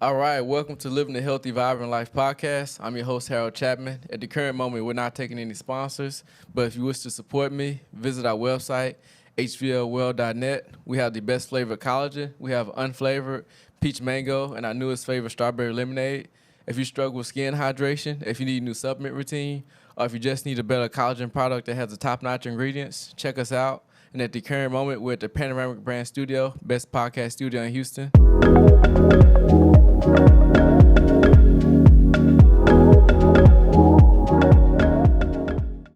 All right, welcome to Living a Healthy, Vibrant Life podcast. I'm your host, Harold Chapman. At the current moment, we're not taking any sponsors, but if you wish to support me, visit our website, hvlworld.net. We have the best flavored collagen. We have unflavored peach mango and our newest flavor, strawberry lemonade. If you struggle with skin hydration, if you need a new supplement routine, or if you just need a better collagen product that has the top-notch ingredients, check us out. And at the current moment, we're at the Panoramic Brand Studio, best podcast studio in Houston.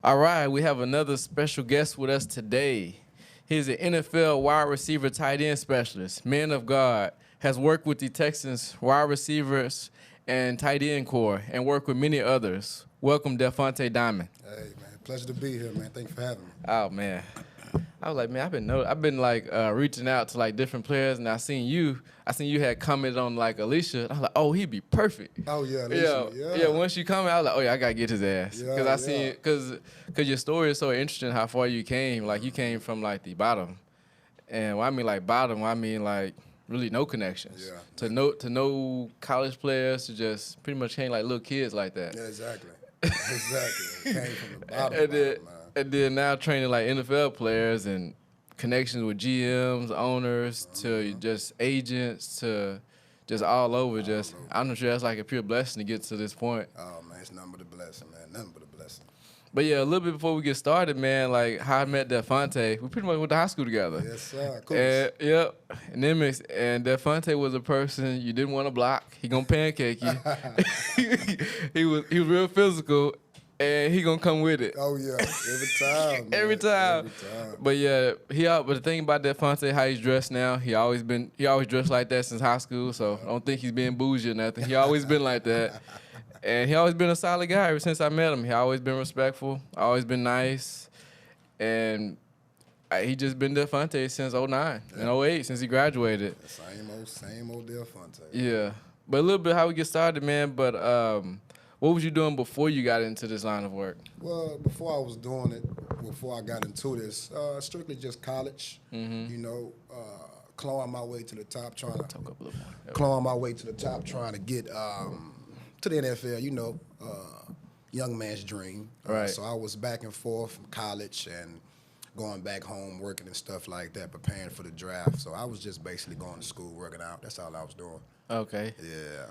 All right, we have another special guest with us today. He's an NFL wide receiver tight end specialist, man of God, has worked with the Texans wide receivers and tight end core, and worked with many others. Welcome, Delfonte Diamond. Hey, man. Pleasure to be here, man. Thanks for having me. Oh, man. I was like, man, I've been reaching out to like different players, and I seen you had commented on like Alicia. I was like, oh, he'd be perfect. Oh yeah, Alicia, yeah. Once you comment, I was like, oh yeah, I gotta get his ass because your story is so interesting. How far you came, like you came from like the bottom, and when I mean like bottom, I mean like really no connections. Yeah. To know college players to just pretty much hang like little kids like that. Yeah, exactly. Exactly. It came from the bottom. Man. And then now training like NFL players and connections with GMs, owners, to just agents, to just all over. I'm sure that's like a pure blessing to get to this point. Oh, man, it's nothing but a blessing, man. Nothing but a blessing. But yeah, a little bit before we get started, man, like how I met Delfonte, we pretty much went to high school together. Yes, sir. Cool. And Delfonte was a person you didn't want to block. He gonna pancake you. he was real physical. And he gonna come with it. Oh yeah, every time. Every time. But yeah, but the thing about Delfonte, how he's dressed now, he always dressed like that since high school. So I don't think he's being bougie or nothing. He always been like that, and he always been a solid guy ever since I met him. He always been respectful, always been nice, and he just been Delfonte since 09 and 08 since he graduated. Same old Delfonte. Yeah, but a little bit how we get started, man. But what was you doing before you got into this line of work? Well, before I was doing it, before I got into this, strictly just college. Mm-hmm. You know, clawing my way to the top, trying to talk up a little more. Clawing my way to the top, trying to get to the NFL. You know, young man's dream. Right. So I was back and forth from college and going back home, working and stuff like that, preparing for the draft. So I was just basically going to school, working out. That's all I was doing. Okay. Yeah.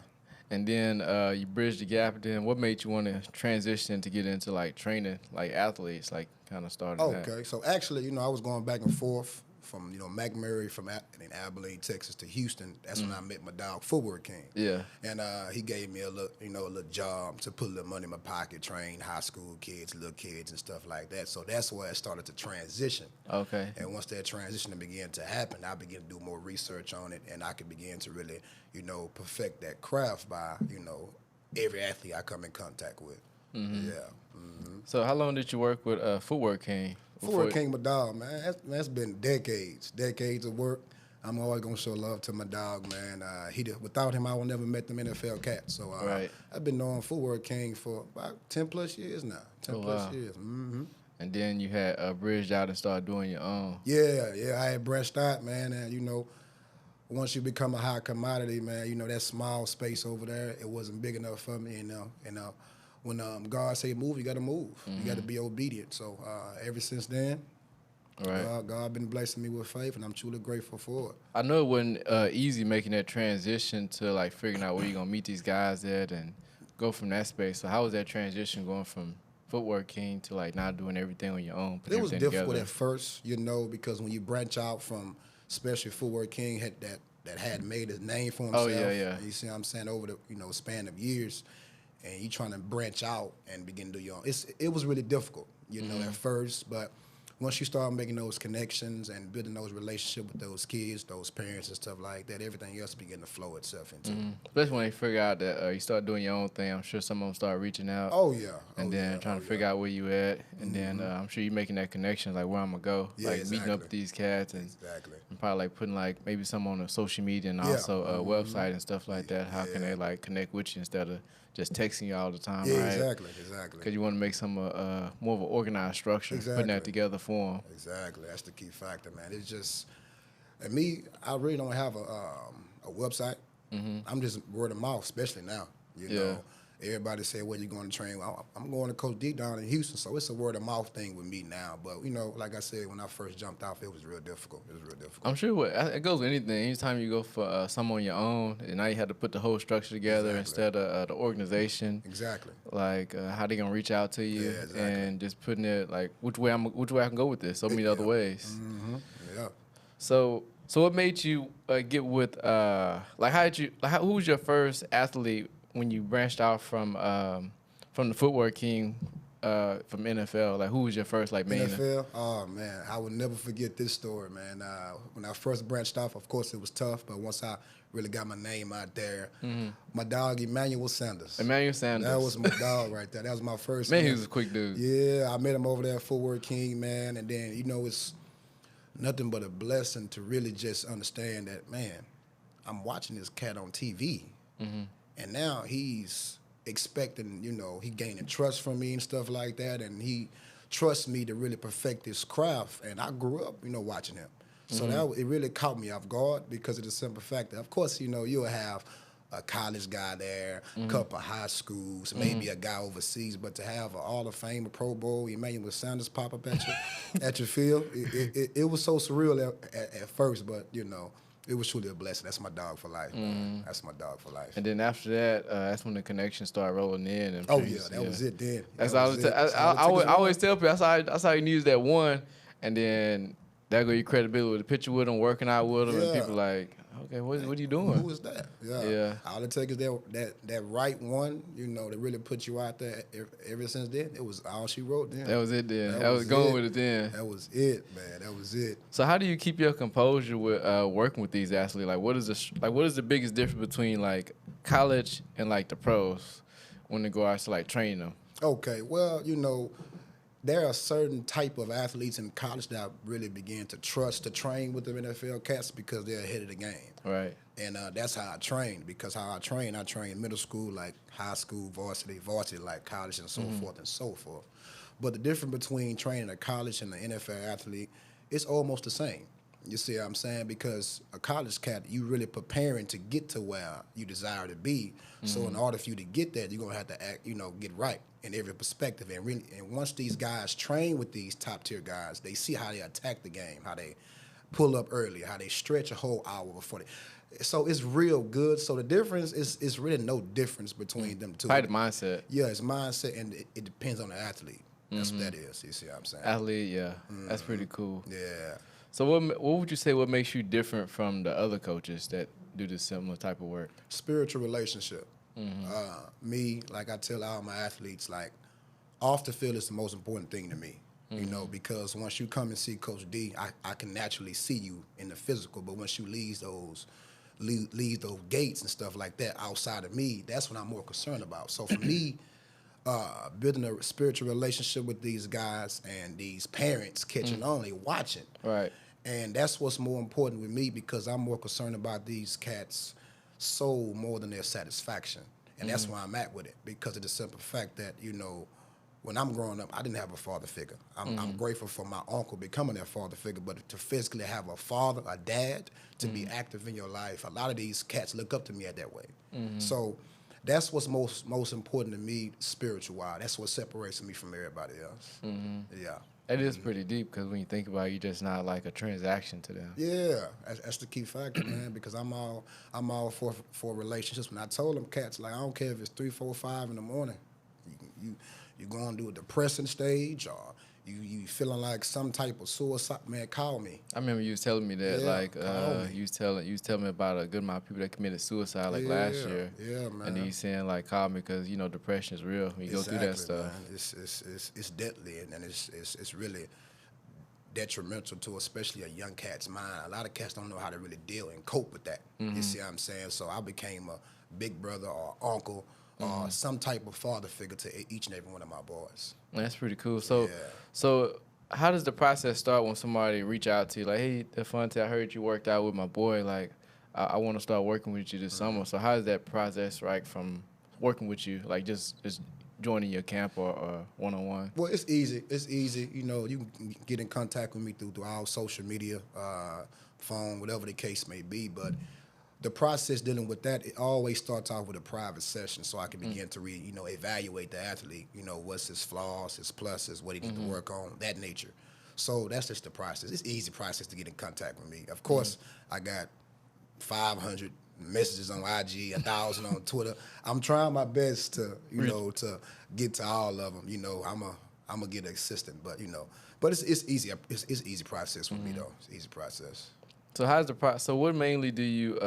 And then you bridged the gap. Then what made you want to transition to get into like training, like athletes, like kind of started that? Okay, so actually, you know, I was going back and forth from, you know, McMurray in Abilene, Texas to Houston. That's when I met my dog, Footwork King. Yeah. And he gave me a little job to put a little money in my pocket, train high school kids, little kids and stuff like that. So that's where I started to transition. Okay. And once that transition began to happen, I began to do more research on it, and I could begin to really, you know, perfect that craft by, you know, every athlete I come in contact with. Mm-hmm. Yeah. Mm-hmm. So how long did you work with Footwork King? Footwork King, my dog, man. That's been decades of work. I'm always gonna show love to my dog, man. Without him, I would never met them NFL cats. So right. I've been knowing Footwork King for about 10 plus years now. 10 plus years. Mm-hmm. And then you had bridged out and started doing your own. Yeah. I had branched out, man, and you know, once you become a high commodity, man, you know that small space over there, it wasn't big enough for me, you know. When God say move, you got to move. Mm-hmm. You got to be obedient. So ever since then, right. God been blessing me with faith, and I'm truly grateful for it. I know it wasn't easy making that transition to like figuring out where you're gonna meet these guys at and go from that space. So how was that transition going from Footwork King to like not doing everything on your own? It was difficult at first, you know, because when you branch out from, especially Footwork King that had made a name for himself. Oh yeah. You see what I'm saying, over the span of years. And you trying to branch out and begin to do your own. It was really difficult, you know, at first. But once you start making those connections and building those relationships with those kids, those parents and stuff like that, everything else begin to flow itself into. Especially when they figure out that you start doing your own thing. I'm sure some of them start reaching out. Oh, yeah. And then trying to figure out where you at. And then I'm sure you're making that connection, like where I'm going to go. Yeah, like exactly. meeting up with these cats. And probably like putting like maybe some on the social media and also a website and stuff like that. How can they like connect with you instead of just texting you all the time, right? Exactly. Because you want to make some more of an organized structure, putting that together for them. Exactly. That's the key factor, man. It's just, and me, I really don't have a website. I'm just word of mouth, especially now. You know, everybody say, "Where you going to train?" Well, I'm going to Coach D down in Houston, so it's a word of mouth thing with me now. But you know, like I said, when I first jumped off, it was real difficult. I'm sure it goes with anything. Anytime you go for something on your own, and now you have to put the whole structure together instead of the organization. Exactly. Like how they gonna reach out to you, and just putting it like which way I can go with this. So many other ways. Yeah. So what made you get with who was your first athlete when you branched out from the footwork king from NFL? Like who was your first main NFL? Oh man, I will never forget this story, man. When I first branched off, of course it was tough, but once I really got my name out there, my dog Emmanuel Sanders. Emmanuel Sanders. That was my dog right there. That was my first. Man, he was a quick dude. Yeah, I met him over there at Footwork King, man, and then it's nothing but a blessing to really just understand that, man, I'm watching this cat on TV, and now he's expecting, he gaining trust from me and stuff like that, and he trusts me to really perfect this craft, and I grew up, watching him. So it really caught me off guard because of the simple fact that, of course, you'll have a college guy there, a couple of high schools, maybe a guy overseas, but to have an Hall of Fame, a Pro Bowl, Emmanuel Sanders pop up at your field, it was so surreal at first, but it was truly a blessing. That's my dog for life. That's my dog for life. And then after that, that's when the connection started rolling in. And that was it then. I always tell people that's how you use that one, and then that go your credibility with the picture with them, working out with them, and people like, okay, what are you doing? Who is that? Yeah. All it takes is that right one, to really put you out there. Ever since then, it was all she wrote then. That was it then. That was going with it then. That was it, man. That was it. So how do you keep your composure with working with these athletes? Like, what is the biggest difference between college and the pros when they go out to train them? Okay, well, there are certain type of athletes in college that I really begin to trust to train with the NFL cats because they're ahead of the game. Right. And that's how I train, because how I train middle school like high school, varsity like college, and so forth and so forth. But the difference between training a college and an NFL athlete is almost the same. You see what I'm saying? Because a college cat, you really preparing to get to where you desire to be. So in order for you to get there, you're going to have to act, get right in every perspective. And once these guys train with these top-tier guys, they see how they attack the game, how they pull up early, how they stretch a whole hour before they. So it's real good. So the difference is really no difference between them two. Probably the mindset. Yeah, it's mindset, and it depends on the athlete. That's what that is. You see what I'm saying? Athlete, yeah. That's pretty cool. Yeah. So what would you say what makes you different from the other coaches that do this similar type of work? Spiritual relationship. Me, like I tell all my athletes, off the field is the most important thing to me. Because once you come and see Coach D, I can naturally see you in the physical, but once you leave those gates and stuff like that outside of me, that's what I'm more concerned about. So for me, building a spiritual relationship with these guys and these parents catching on, they watching. Right. And that's what's more important with me, because I'm more concerned about these cats' soul more than their satisfaction. And that's where I'm at with it, because of the simple fact that, when I'm growing up, I didn't have a father figure. I'm grateful for my uncle becoming that father figure, but to physically have a father, a dad, to be active in your life, a lot of these cats look up to me at that way. So that's what's most important to me, spiritual-wise. That's what separates me from everybody else. Yeah. It is pretty deep, because when you think about it, you're just not like a transaction to them. Yeah, that's the key factor, man, because I'm all for relationships. When I told them cats, I don't care if it's 3, 4, 5 in the morning, you going to do a depressing stage, or you feeling like some type of suicide, man, call me. I remember you was telling me that, you was telling me about a good amount of people that committed suicide last year. Yeah, man. And then you saying call me, because depression is real when you go through that stuff. Man. It's deadly, and it's really detrimental to especially a young cat's mind. A lot of cats don't know how to really deal and cope with that. You see what I'm saying? So I became a big brother or uncle or some type of father figure to each and every one of my boys. That's pretty cool. So how does the process start when somebody reach out to you hey, Delfonte, I heard you worked out with my boy, I want to start working with you this summer. So how is that process from working with you, just joining your camp or one-on-one? Well, it's easy. You can get in contact with me through our social media, phone, whatever the case may be. But the process dealing with that, it always starts off with a private session so I can begin to evaluate the athlete, what's his flaws, his pluses, what he needs to work on, that nature. So that's just the process. It's an easy process to get in contact with me. Of course, I got 500 messages on IG, 1,000 on Twitter. I'm trying my best to, to get to all of them. I'm gonna get an assistant, but it's easy. It's easy process for me though. It's an easy process. So So what mainly do you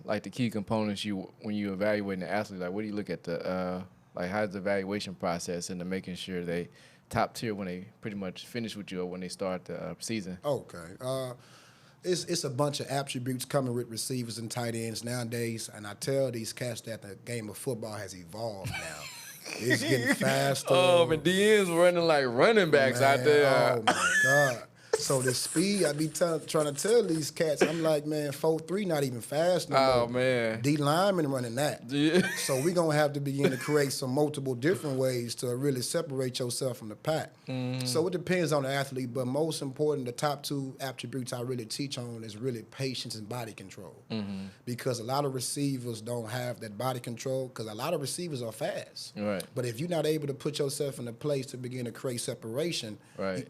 like the key components when you evaluating the athlete? Like what do you look at how's the evaluation process into making sure they top tier when they pretty much finish with you or when they start the season? Okay. It's a bunch of attributes coming with receivers and tight ends nowadays, and I tell these cats that the game of football has evolved now. It's getting faster. Oh, but DNs running like running backs out there. Oh my God. So the speed, I be trying to tell these cats, I'm like, man, 4.3 not even fast no more. Oh, man. D linemen running that. Yeah. So we're going to have to begin to create some multiple different ways to really separate yourself from the pack. So it depends on the athlete, but most important, the top two attributes I really teach on is really patience and body control. Because a lot of receivers don't have that body control because a lot of receivers are fast. Right. But if you're not able to put yourself in a place to begin to create separation, right.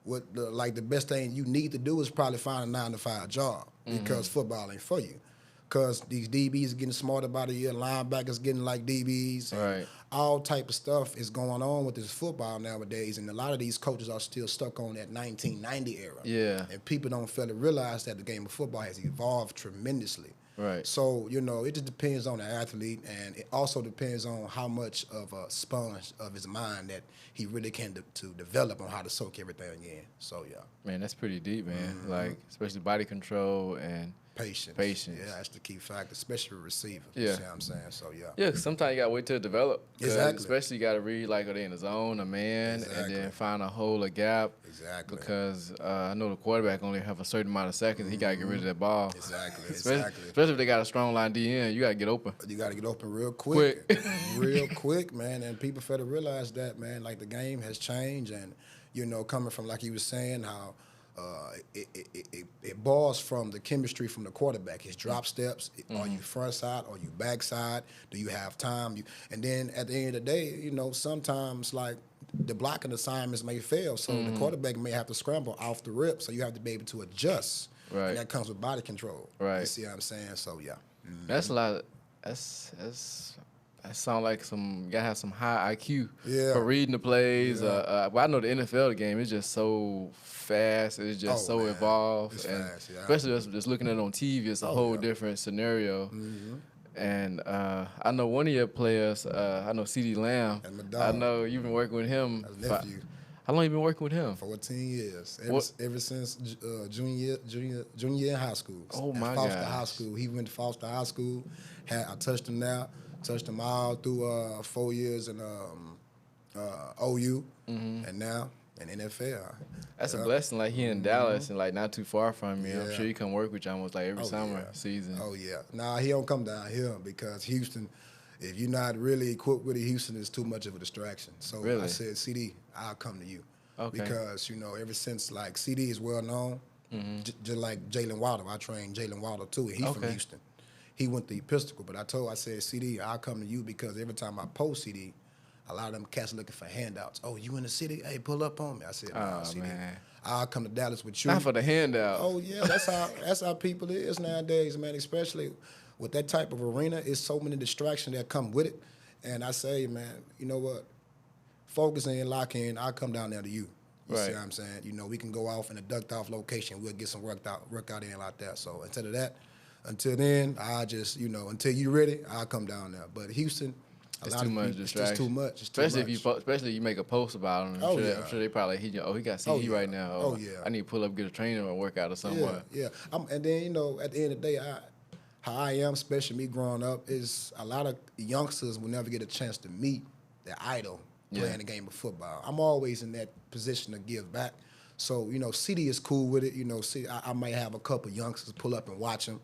The best thing you need to do is probably find a 9-to-5 job because football ain't for you. Because these DBs are getting smarter by the year, linebackers getting like DBs, and all type of stuff is going on with this football nowadays. And a lot of these coaches are still stuck on that 1990 era. Yeah. And people don't fail to realize that the game of football has evolved tremendously. Right. So, it just depends on the athlete, and it also depends on how much of a sponge of his mind that he really can to develop on how to soak everything in. So, yeah. Man, that's pretty deep, man. Like, especially body control and patience. Patience. Yeah, that's the key factor, especially with receivers. Yeah. You see what I'm saying? So, yeah. Yeah, 'cause sometimes you got to wait till it develop. Exactly. Especially you got to read, like, are they in the zone, a man, and then find a hole, a gap. Exactly. Because I know the quarterback only have a certain amount of seconds. He got to get rid of that ball. Exactly. Especially if they got a strong line DN, you got to get open. You got to get open real quick. Real quick, man. And people fail to realize that, man, like the game has changed. And, coming from, like you was saying, how it boils from the chemistry from the quarterback. His drop steps, are you front side, are you back side? Do you have time? And then at the end of the day, sometimes like the blocking assignments may fail, so the quarterback may have to scramble off the rip, so you have to be able to adjust. Right. And that comes with body control. Right. You see what I'm saying? So, yeah. That's a lot. That sound like you gotta have some high IQ for reading the plays. Well, I know the NFL game is just so fast. It's just so involved, it's and fast, yeah. especially just looking at it on TV, it's a whole different scenario. And I know one of your players. I know CD Lamb. I know you've been working with him. Nephew. How long you been working with him? 14 years. Ever since junior year in high school. Oh my Foster gosh. High School. He went to Foster High School. I touched him now. Touched him all through 4 years in OU, and now in NFL. That's a blessing. Like he in Dallas and like not too far from you. Yeah. I'm sure he come work with you almost like every summer season. Oh yeah. Nah, he don't come down here because Houston. If you're not really equipped with it, Houston is too much of a distraction. So Really? I said, CD, I'll come to you. Okay. Because ever since like CD is well known, just like Jalen Waddle, I trained Jalen Waddle too, and he's from Houston. He went to Episcopal, but I said, CD, I'll come to you because every time I post CD, a lot of them cats looking for handouts. Oh, you in the city? Hey, pull up on me. I said, nah, CD, man. I'll come to Dallas with you. Not for the handout. Oh yeah, that's how people is nowadays, man. Especially with that type of arena, it's so many distractions that come with it. And I say, man, you know what? Focus in, lock in. I'll come down there to you. You see what I'm saying? We can go off in a ducked off location. We'll get some work out in like that. So until then, I just, until you're ready, I'll come down there. But Houston, it's too much distraction. It's just too much. Especially if you make a post about him. I'm sure they probably he got CD right now. Oh yeah. I need to pull up, get a trainer or workout or somewhere. Yeah. And then at the end of the day, how I am, especially me growing up, is a lot of youngsters will never get a chance to meet their idol playing the game of football. I'm always in that position to give back. So, CD is cool with it. I might have a couple youngsters pull up and watch him,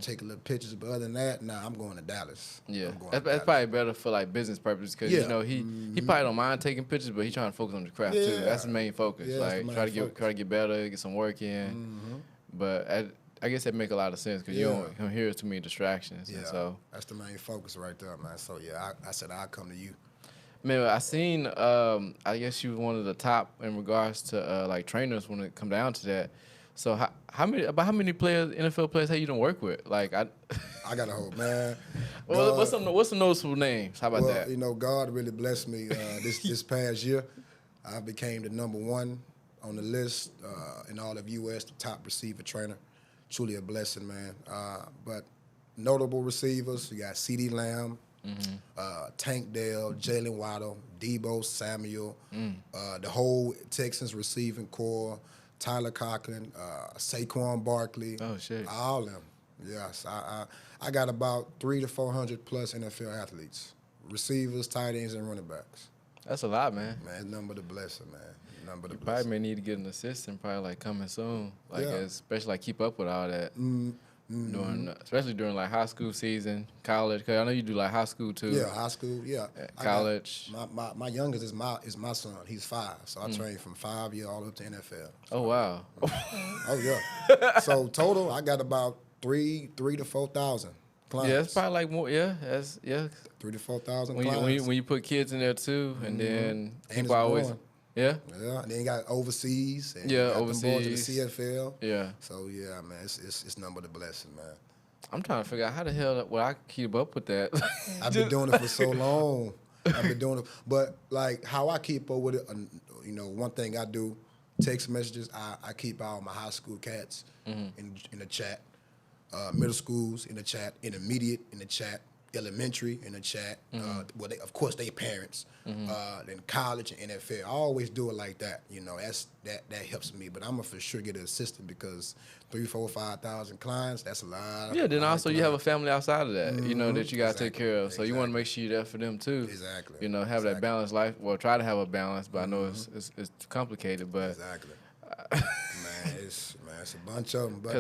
take a little pictures. But other than that, I'm going to Dallas. Yeah, that's probably better for like business purposes because he probably don't mind taking pictures, but he's trying to focus on the craft too. That's the main focus. Yeah, like try to get better, get some work in. But I guess that make a lot of sense because you don't hear too many distractions. Yeah, and so that's the main focus right there, man. So yeah, I said I'll come to you. man, I seen. I guess you was one of the top in regards to like trainers when it come down to that. So how many players, NFL players, have you done work with? Like I got a hope, man. well, what's some noticeable names? How about that? You know, God really blessed me this past year. I became the #1 on the list in all of U.S., the top receiver trainer. Truly a blessing, man. But notable receivers, you got C.D. Lamb, Tank Dell, Jalen Waddle, Debo Samuel, the whole Texans receiving core, Tyler Conklin, Saquon Barkley. Oh, shit. All of them. Yes, I got about 300 to 400 plus NFL athletes, receivers, tight ends, and running backs. That's a lot, man. Man, it's nothing but a blessing, man. Nothing but a You blessing. probably may need to get an assistant, probably like coming soon, like Yeah. especially like keep up with all that. Especially during like high school season, college. Cause I know you do like high school too. Yeah, high school. Yeah, College. My youngest is my son. He's 5, so I train from 5 years all up to NFL. Oh wow. Oh yeah. So total, I got about 3,000 to 4,000 clients. Yeah, it's probably like more. Yeah, that's 3,000 to 4,000 when clients. you put kids in there too, and then And people it's always. growing. Yeah. Yeah, and then you got overseas. And Yeah, you got them boys overseas. in the CFL. Yeah. So yeah, man, it's nothing but a blessing, man. I'm trying to figure out how the hell would I keep up with that. I've been doing it for so long. I've been doing it, but like how I keep up with it, you know, one thing I do, text messages. I keep all my high school cats in the chat, middle schools in the chat, intermediate in the chat, elementary in the chat. Well, of course, they parents. Then college and NFL. I always do it like that. You know, that helps me. But I'm gonna for sure get an assistant because 3,000, 4,000, 5,000 clients. That's a lot. Yeah, then also you have a family outside of that, you know, that you got to take care of. So you want to Exactly. make sure you're there for them too. Exactly. You know, have that balanced life. Well, try to have a balance, but I know it's complicated. But Exactly. man, it's a bunch of them, but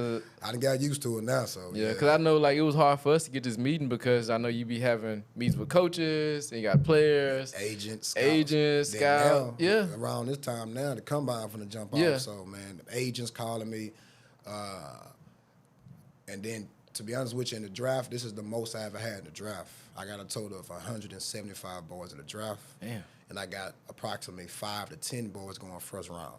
I done got used to it now. So yeah, because I know like it was hard for us to get this meeting because I know you be having meetings with coaches and you got players, agents, scouts. Now, Yeah. Around this time now, the combine finna jump Yeah. off. So man, the agents calling me, and then to be honest with you, in the draft, this is the most I ever had in the draft. I got a total of 175 boys in the draft. Damn. And I got approximately 5 to 10 boys going first round.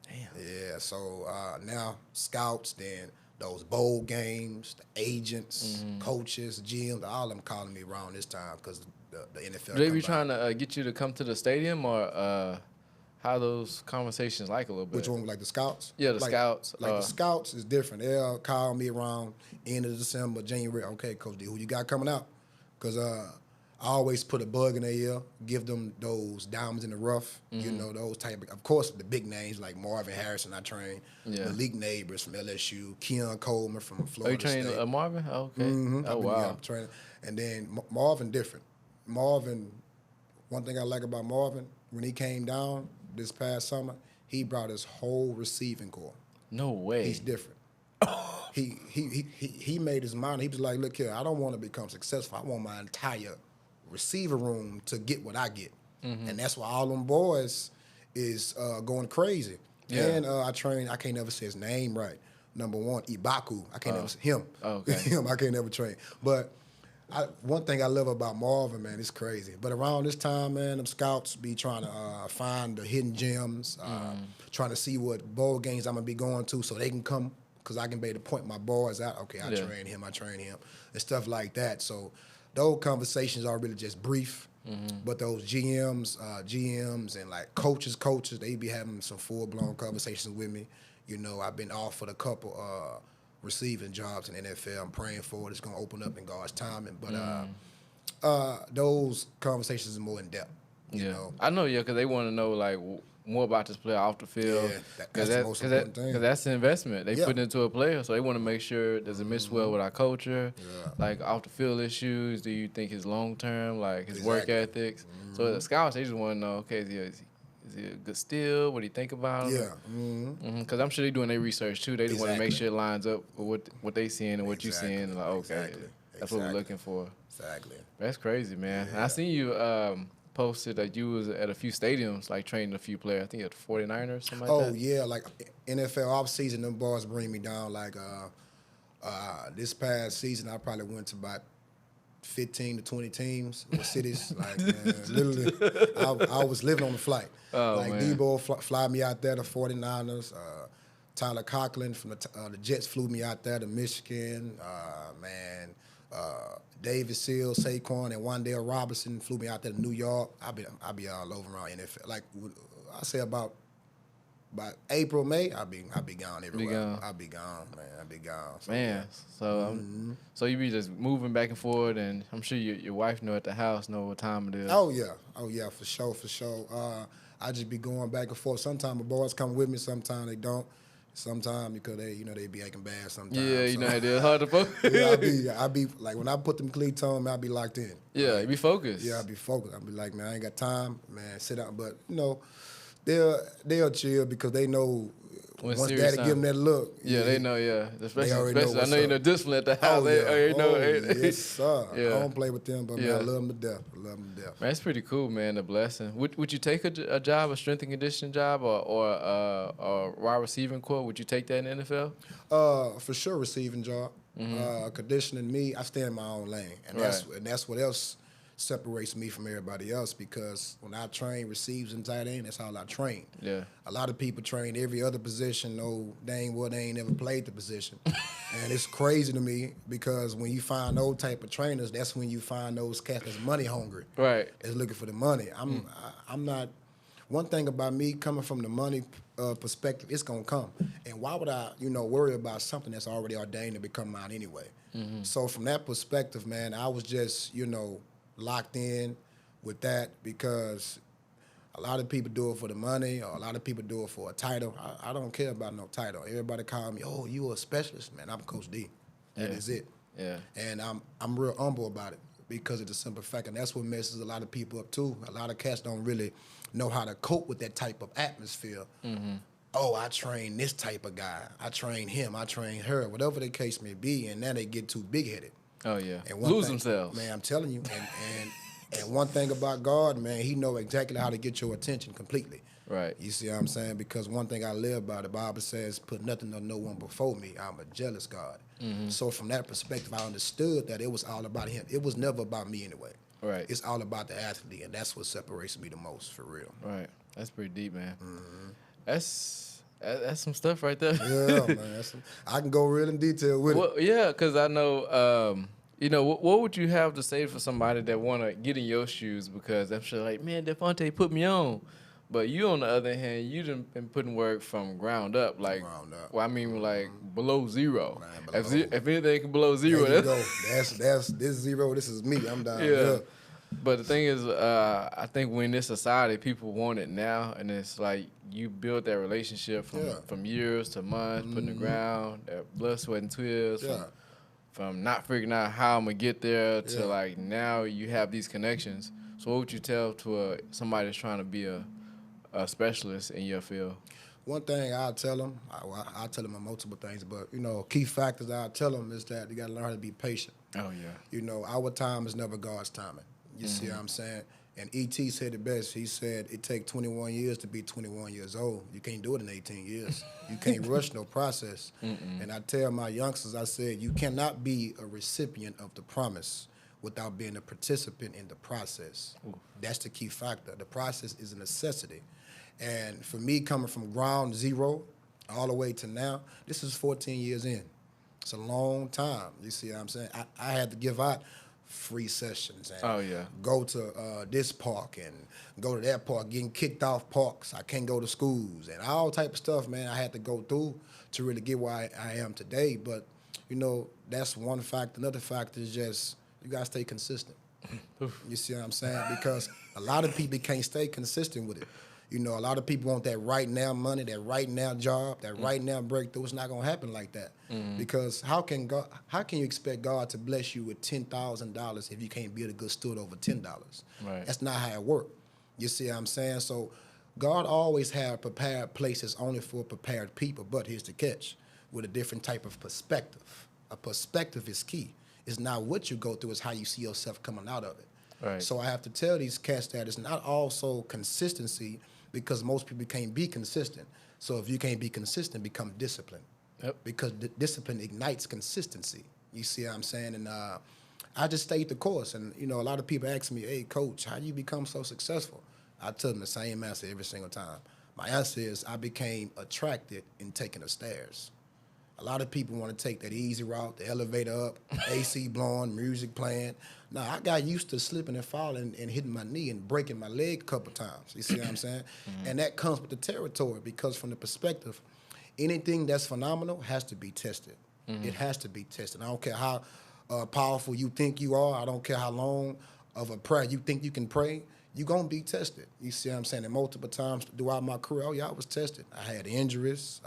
Damn. Yeah, so now scouts, then those bowl games, the agents, coaches, GMs, all of them calling me around this time because the NFL. Do they be combine. trying to get you to come to the stadium or how those conversations like a little bit? Which one, like the scouts? Yeah, the scouts. Like the scouts is different. They'll call me around end of December, January. Okay, Coach D, who you got coming out? Because I always put a bug in their ear, give them those diamonds in the rough, you know, those type of course, the big names like Marvin Harrison, I train, Malik Neighbors from LSU, Keon Coleman from Florida Are you training State. Marvin? Oh, okay. Oh, wow. I'm training. And then Marvin different. Marvin, one thing I like about Marvin, when he came down this past summer, he brought his whole receiving core. No way. He's different. He made his mind. He was like, look here, I don't want to become successful. I want my entire receiver room to get what I get. And that's why all them boys is going crazy. Yeah. And I can't never say his name right. #1, Ibaku. I can't never say him. Oh, okay. Him, I can't never train. But one thing I love about Marvin, man, it's crazy. But around this time, man, them scouts be trying to find the hidden gems, trying to see what bowl games I'm going to be going to so they can come because I can be able to point my boys out. Okay, I train him, and stuff like that. So those conversations are really just brief. But those GMs and like coaches, they be having some full-blown conversations with me. You know, I've been offered a couple receiving jobs in the NFL. I'm praying for it. It's going to open up in God's timing. But those conversations are more in-depth, you know. I know, because they want to know, like, more about this player off the field. Yeah, that's the most important thing. Because that's the investment. They put into a player, so they want to make sure does it mix well with our culture, like off the field issues. Do you think his long term, like his work ethics? So the scouts, they just want to know, okay, is he a good steal? What do you think about him? Yeah. Because I'm sure they're doing their research too. They just want to make sure it lines up with what they seeing and what you seeing. And like, okay, that's what we're looking for. Exactly. That's crazy, man. I seen you posted that you was at a few stadiums, like training a few players. I think at the 49ers, something like Oh that. yeah, like NFL off season, them boys bring me down. Like this past season, I probably went to about 15 to 20 teams or cities. Like man, literally, I was living on the flight. Oh, like man. Debo fly me out there to 49ers. Tyler Conklin from the Jets flew me out there to Michigan. David Seals, Saquon, and Wan'Dale Robinson flew me out there to New York. I be all over around NFL. Like I say about April, May, I'll be gone everywhere. I'll be gone, man. I'll be gone. So, Man, so so you be just moving back and forth, and I'm sure your wife know at the house know what time it is. Oh yeah, for sure. I just be going back and forth. Sometimes the boys come with me, sometimes they don't. Sometimes because they be acting bad sometimes. Yeah, you know it is hard to focus. Yeah, I be like when I put them cleats on, man, I be locked in. Yeah, you be focused. Yeah, I be focused. I be like, man, I ain't got time, man. Sit down, but they'll chill because they know once Daddy give them that look. Yeah, they know. Yeah, especially know I know you know discipline at the house. Yes, sir. Yeah. I don't play with them, but man, I love them to death. Man, it's pretty cool, man. A blessing. Would you take a job, a strength and conditioning job, or a wide receiving core? Would you take that in the NFL? For sure, receiving job. Conditioning me, I stay in my own lane, and that's what else separates me from everybody else, because when I train receivers and tight end, that's all I train. Yeah. A lot of people train every other position, no dang well they ain't never played the position. And it's crazy to me because when you find those type of trainers, that's when you find those cats that's money hungry. Right. That's looking for the money. I'm not. One thing about me coming from the money perspective, it's gonna come. And why would I, worry about something that's already ordained to become mine anyway? So from that perspective, man, I was just, locked in with that because a lot of people do it for the money, or a lot of people do it for a title. I don't care about no title. Everybody call me, oh, you a specialist, man. I'm Coach D. That is it. Yeah. And I'm real humble about it because of the simple fact, and that's what messes a lot of people up too. A lot of cats don't really know how to cope with that type of atmosphere. Oh, I train this type of guy. I train him. I train her. Whatever the case may be, and now they get too big-headed. Oh, yeah. And Lose themselves. Man, I'm telling you. And one thing about God, man, he know exactly how to get your attention completely. Right. You see what I'm saying? Because one thing I live by, the Bible says, put nothing or no one before me. I'm a jealous God. So from that perspective, I understood that it was all about him. It was never about me anyway. Right. It's all about the athlete, and that's what separates me the most, for real. Right. That's pretty deep, man. That's some stuff right there. Yeah, man. I can go real in detail with it. Yeah, because I know, what would you have to say for somebody that want to get in your shoes? Because I'm sure, like, man, Delfonte put me on. But you, on the other hand, you done been putting work from ground up. Like, well, I mean, like, below zero. Man, if anything below zero. There you go. That's this zero. This is me. I'm down. Yeah. But the thing is, I think when this society, people want it now, and it's like you build that relationship from years to months, putting the ground, that blood, sweat, and tears, from not figuring out how I'm gonna get there to like now you have these connections. So what would you tell to somebody that's trying to be a specialist in your field? One thing I'll tell them, I'll tell them multiple things, but, key factors I'll tell them is that you got to learn how to be patient. Oh, yeah. Our time is never God's timing. You see what I'm saying? And E.T. said it best. He said it takes 21 years to be 21 years old. You can't do it in 18 years. You can't rush no process. And I tell my youngsters, I said, you cannot be a recipient of the promise without being a participant in the process. Ooh. That's the key factor. The process is a necessity. And for me, coming from ground zero all the way to now, this is 14 years in. It's a long time. You see what I'm saying? I had to give out free sessions and go to this park and go to that park, getting kicked off parks. I can't go to schools and all type of stuff, man, I had to go through to really get where I am today. But, that's one factor. Another factor is just you got to stay consistent. You see what I'm saying? Because a lot of people can't stay consistent with it. A lot of people want that right now money, that right now job, that right now breakthrough. It's not gonna happen like that. Because how can you expect God to bless you with $10,000 if you can't build a good steward over $10? Right. That's not how it works. You see what I'm saying? So God always have prepared places only for prepared people. But here's the catch: with a different type of perspective. A perspective is key. It's not what you go through; it's how you see yourself coming out of it. Right. So I have to tell these cats that it's not also consistency, because most people can't be consistent. So if you can't be consistent, become disciplined. Yep. Because discipline ignites consistency. You see what I'm saying? And I just stayed the course. And, you know, a lot of people ask me, hey, coach, how do you become so successful? I tell them the same answer every single time. My answer is I became attracted in taking the stairs. A lot of people want to take that easy route, the elevator up, AC blowing, music playing. No, I got used to slipping and falling and hitting my knee and breaking my leg a couple times. You see what I'm saying? And that comes with the territory, because from the perspective, anything that's phenomenal has to be tested. It has to be tested. I don't care how powerful you think you are. I don't care how long of a prayer you think you can pray. You're going to be tested. You see what I'm saying? And multiple times throughout my career, oh, yeah, I was tested. I had injuries.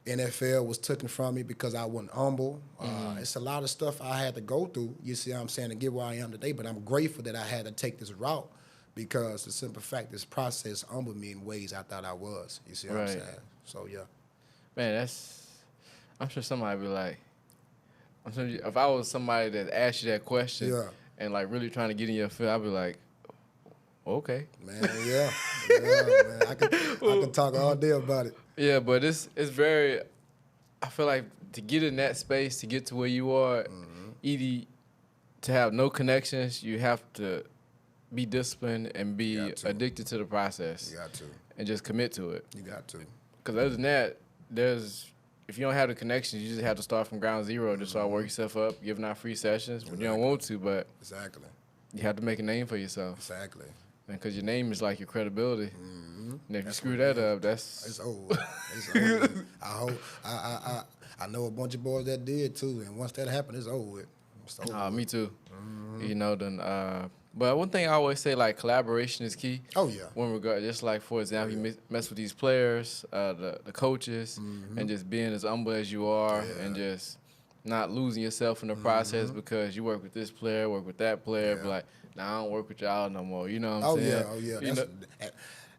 NFL was taken from me because I wasn't humble. It's a lot of stuff I had to go through, you see what I'm saying, to get where I am today. But I'm grateful that I had to take this route, because the simple fact, this process humbled me in ways I thought I was. You see what I'm saying? So, yeah. Man, I'm sure somebody would be like, if I was somebody that asked you that question and like really trying to get in your field, I'd be like, okay. Man, yeah, man. I could talk all day about it. Yeah, but it's very, I feel like to get in that space, to get to where you are, either to have no connections, you have to be disciplined and be addicted to the process. You got to. And just commit to it. You got to. Because other than that, if you don't have the connections, you just have to start from ground zero. Just start work yourself up, giving out free sessions. But you don't want to, but you have to make a name for yourself. Exactly. Because your name is like your credibility. And if you screw that up, it's over. It's over. I know a bunch of boys that did too, and once that happened, it's over with. Me too. You know, but one thing I always say, like, collaboration is key. Oh yeah. When regard, just like for example, you mess with these players, the coaches, and just being as humble as you are, and just not losing yourself in the process because you work with this player, work with that player, but like, nah, I don't work with y'all no more. You know what I'm saying? Oh yeah.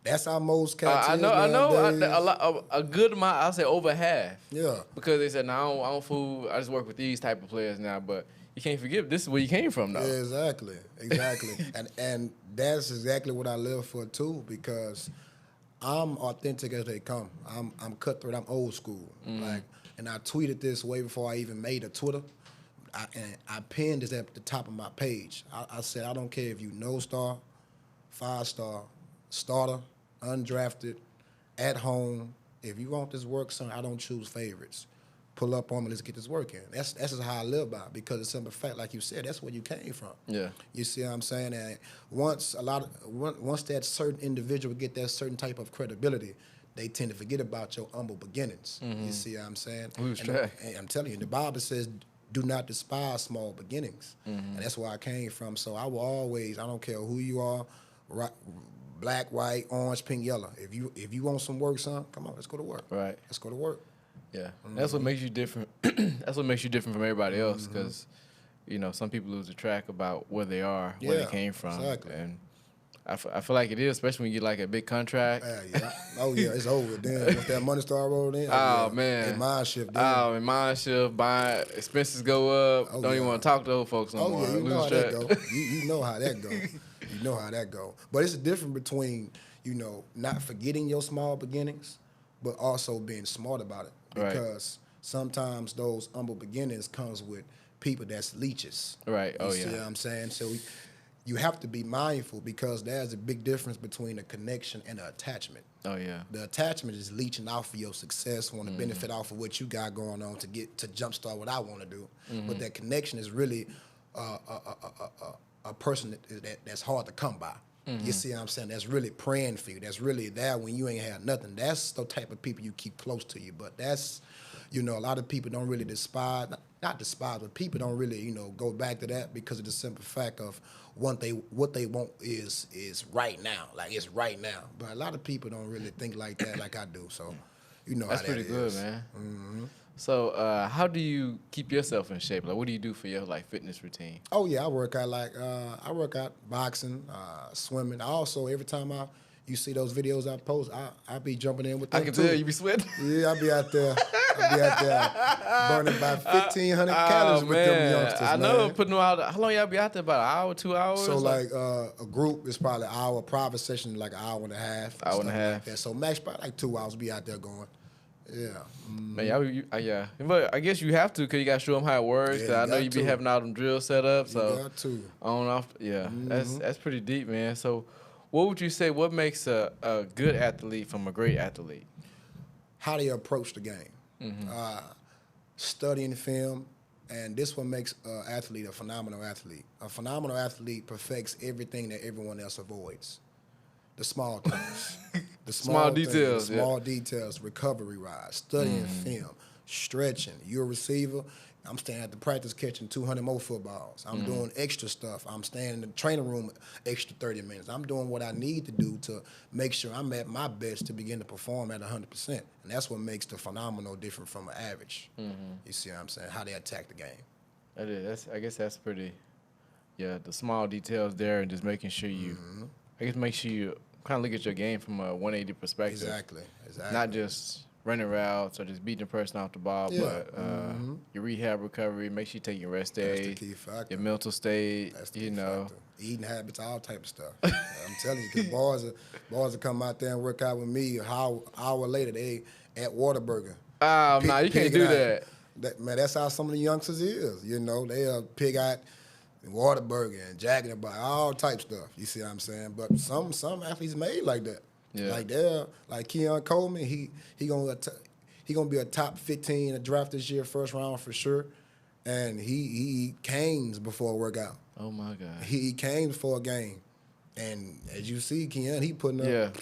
That's how most cats. I know. A good amount. I'll say over half. Yeah. Because they said, "No, I don't fool. I just work with these type of players now." But you can't forget, this is where you came from, though. Yeah, exactly. and that's exactly what I live for too, because I'm authentic as they come. I'm cutthroat. I'm old school. Like, and I tweeted this way before I even made a Twitter. I pinned this at the top of my page. I said, I don't care if you no-star, 5-star, starter, undrafted, at home. If you want this work, son, I don't choose favorites. Pull up on me, let's get this work in. That's just how I live by, because it's simple fact, like you said, that's where you came from. Yeah. You see what I'm saying? And once that certain individual get that certain type of credibility, they tend to forget about your humble beginnings. You see what I'm saying? And I'm telling you, the Bible says, do not despise small beginnings. And that's where I came from. So I will always, I don't care who you are, black, white, orange, pink, yellow. If you want some work, son, come on, let's go to work. Right. Let's go to work. Yeah. That's what makes you different. That's what makes you different from everybody else, because, you know, some people lose the track about where they are, where they came from. Exactly. And I feel like it is, especially when you get like a big contract. Yeah. Oh, yeah, it's over. Then once that money start rolling in, man. In mind shift. In mind shift, buying, expenses go up. Don't even want to talk to those folks no more. Yeah, you know how that go. You know how that go. You know how that go. But it's a difference between, you know, not forgetting your small beginnings, but also being smart about it. Because sometimes those humble beginnings comes with people that's leeches. Right. You see what I'm saying? So you have to be mindful, because there's a big difference between a connection and an attachment. Oh, yeah. The attachment is leeching off of your success, want to benefit off of what you got going on to jumpstart what I want to do. But that connection is really a person that's hard to come by. You see what I'm saying? That's really praying for you. That's really there when you ain't had nothing. That's the type of people you keep close to you. But that's, you know, a lot of people don't really not despise, but people don't really, you know, go back to that, because of the simple fact of what they want is right now. Like, it's right now. But a lot of people don't really think like that like I do. So, you know, that's how that pretty good, man. So, how do you keep yourself in shape? Like, what do you do for your fitness routine? Oh yeah, I work out boxing, swimming. I also, every time I You see those videos I post, I be jumping in with them I can too. tell you be sweating. Yeah, I be out there burning about 1,500 calories with them youngsters, I know, man. putting them out. How long y'all be out there? About an hour, 2 hours? So like a group is probably an hour, private session like an hour and a half. Hour and a stuff half. Like that. So max probably like 2 hours be out there going. Yeah. Man, yeah. But I guess you have to because you got to show them how it works. Yeah, 'Cause I know got you be to. having all them drills set up. So You got to. on off. Yeah, that's pretty deep, man. So what would you say? What makes a good athlete from a great athlete? How they approach the game. Studying film, and this one makes an athlete a phenomenal athlete. A phenomenal athlete perfects everything that everyone else avoids. The small things. The Small things, details, the small details, recovery rides, studying film, stretching. You're a receiver. I'm standing at the practice catching 200 more footballs. I'm doing extra stuff. I'm staying in the training room extra 30 minutes. I'm doing what I need to do to make sure I'm at my best to begin to perform at 100%. And that's what makes the phenomenal different from an average. You see what I'm saying? How they attack the game. That is. I guess that's pretty. Yeah, the small details there, and just making sure you. I guess make sure you kind of look at your game from a 180 perspective. Exactly. Not just running routes or just beating the person off the ball, Yeah. but your rehab recovery. Make sure you take your rest That's days, the key factor. your mental state. That's the You key know. factor. Eating habits, all type of stuff. I'm telling you, because boys will come out there and work out with me. An hour later, they at Whataburger. Oh, no, you can't do that. Man, that's how some of the youngsters is. You know, they'll pig out Whataburger and Jack in the Box, all type stuff. You see what I'm saying? But some athletes made like that. Yeah. Like Keon Coleman, he gonna be a top 15 in the draft this year, first round for sure. And he eat canes before a workout. Oh my God. He eat canes before a game. And as you see, Keon, he putting up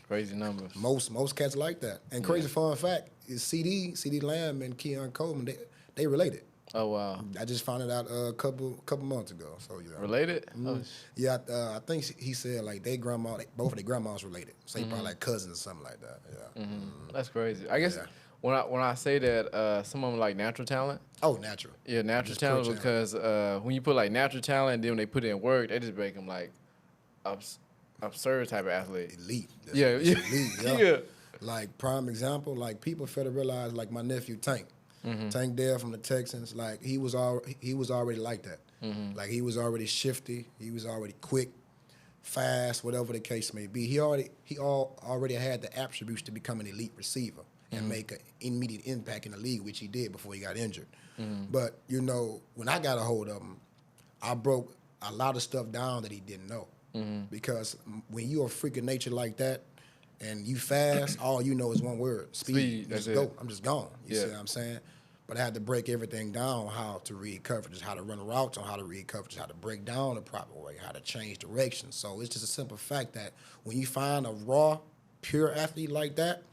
crazy numbers. most cats like that. And crazy fun fact is CD Lamb and Keon Coleman, they related. Oh wow. I just found it out a couple months ago. So yeah. Related? Oh, Yeah, I think he said like both of their grandmas related. So probably like cousins or something like that. Yeah. that's crazy. I guess when I say that, some of them like natural talent. Oh, natural. Yeah, natural Just talent pure because when you put like natural talent, and then when they put in work, they just make them like absurd type of athlete. Elite. Yeah. Elite. Yeah. Like prime example, like people fail to realize, like my nephew Tank. Tank Dale from the Texans, like he was already like that. Like he was already shifty, he was already quick, fast, whatever the case may be. He already had the attributes to become an elite receiver and make an immediate impact in the league, which he did before he got injured. But you know, when I got a hold of him, I broke a lot of stuff down that he didn't know. Because when you're a freak of nature like that, and you fast, all you know is one word: speed. That's just it. go. I'm just gone. You see what I'm saying? But I had to break everything down: how to read coverages, how to run routes on how to read coverages, how to break down the proper way, how to change direction. So it's just a simple fact that when you find a raw, pure athlete like that,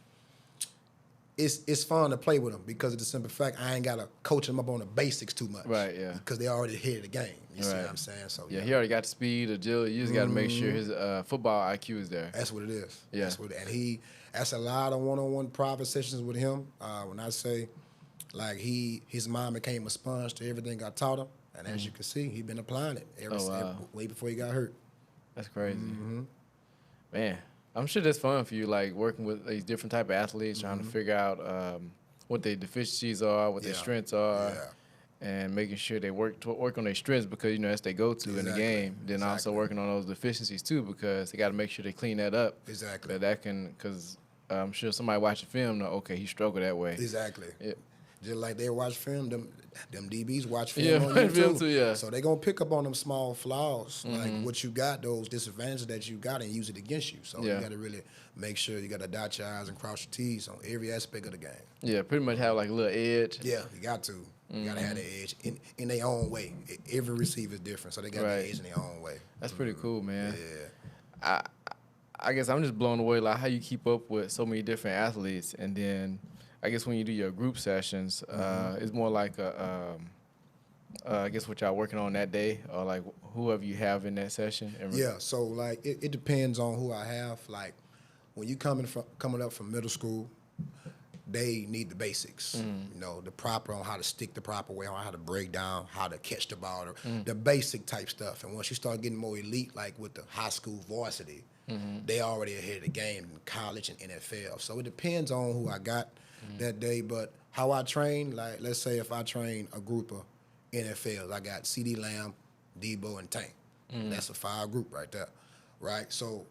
it's fun to play with them because of the simple fact I ain't gotta coach them up on the basics too much. Right. Yeah. Because they already hit the game. You see what I'm saying? So Yeah, he already got the speed, agility. You just got to make sure his football IQ is there. That's what it is. Yeah. That's a lot of one-on-one private sessions with him. When I say, like, his mind became a sponge to everything I taught him, and as you can see, he's been applying it way before he got hurt. That's crazy, man. I'm sure that's fun for you, like working with these different type of athletes, trying to figure out what their deficiencies are, what their strengths are. Yeah. And making sure they work on their strengths because, you know, that's they go-to in the game. Then also working on those deficiencies, too, because they got to make sure they clean that up. Exactly. Because I'm sure somebody watching film know, okay, he struggled that way. Exactly. Yeah. Just like they watch film, them DBs watch film on you film too. too, yeah. So they're going to pick up on them small flaws, like what you got, those disadvantages that you got, and use it against you. So you got to really make sure you got to dot your I's and cross your T's on every aspect of the game. Yeah, pretty much have like a little edge. Yeah, you got to. You got to have the edge in their own way. Every receiver is different, so they got the edge in their own way. That's pretty cool, man. Yeah. I guess I'm just blown away, like, how you keep up with so many different athletes. And then I guess when you do your group sessions, it's more like I guess what y'all working on that day, or like whoever you have in that session. Yeah, so like it depends on who I have. Like when you coming up from middle school, they need the basics. You know, the proper on how to stick the proper way, on how to break down, how to catch the ball, or the basic type stuff. And once you start getting more elite, like with the high school varsity, they already ahead of the game in college and NFL. So it depends on who I got that day. But how I train, like let's say if I train a group of NFLs, I got CeeDee Lamb, Debo, and Tank. That's a 5 group right there, right? So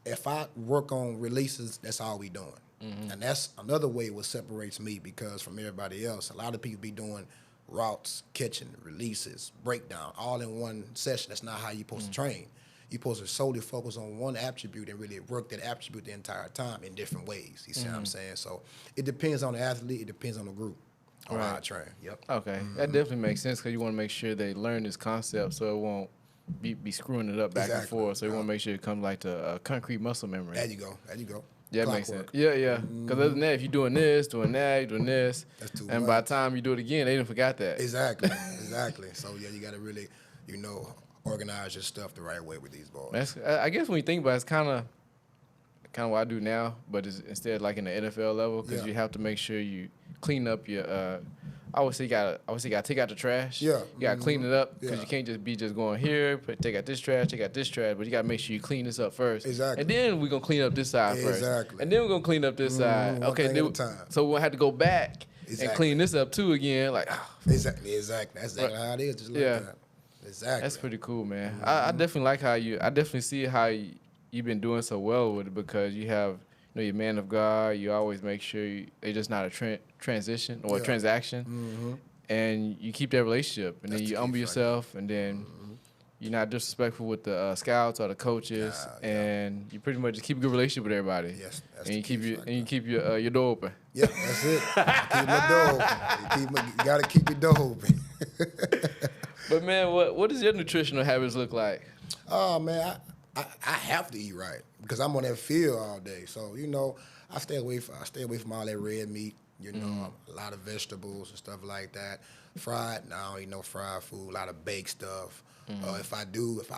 if I work on releases, that's all we doing. And that's another way what separates me because from everybody else, a lot of people be doing routes, catching, releases, breakdown, all in one session. That's not how you're supposed to train. You're supposed to solely focus on one attribute and really work that attribute the entire time in different ways. You see what I'm saying? So it depends on the athlete. It depends on the group. On how I train. Yep. Okay. That definitely makes sense because you want to make sure they learn this concept so it won't be screwing it up back and forth. So you want to make sure it comes like to a concrete muscle memory. There you go. There you go. Yeah, that makes sense. Yeah. Because other than that, if you're doing this, doing that, you're doing this, that's too and much. by the time you do it again, they done forgot that. Exactly. So yeah, you got to really, organize your stuff the right way with these boys. I guess when you think about it, it's kind of what I do now, but it's instead like in the NFL level because you have to make sure you clean up your. I always say you gotta take out the trash. Yeah. You gotta clean it up because you can't just be going here, take out this trash, but you gotta make sure you clean this up first. Exactly. And then we're gonna clean up this side first. Exactly. And then we're gonna clean up this side. One Okay. thing at a time. So we'll have to go back and clean this up too again. Like. Exactly. That's exactly how it is. Just like that. Exactly. That's pretty cool, man. I definitely like how I definitely see how you've been doing so well with it because you have. You're a man of God. You always make sure it's just not a transition or a transaction, and you keep that relationship. And then you humble yourself, and then you're not disrespectful with the scouts or the coaches, and you pretty much just keep a good relationship with everybody. Yes, that's and you keep your door open. Yeah, that's it. Keep my door open. You gotta keep your door open. But man, what does your nutritional habits look like? Oh man, I have to eat right because I'm on that field all day. So I stay away from all that red meat. A lot of vegetables and stuff like that. Fried, no, I don't eat no fried food. A lot of baked stuff. If I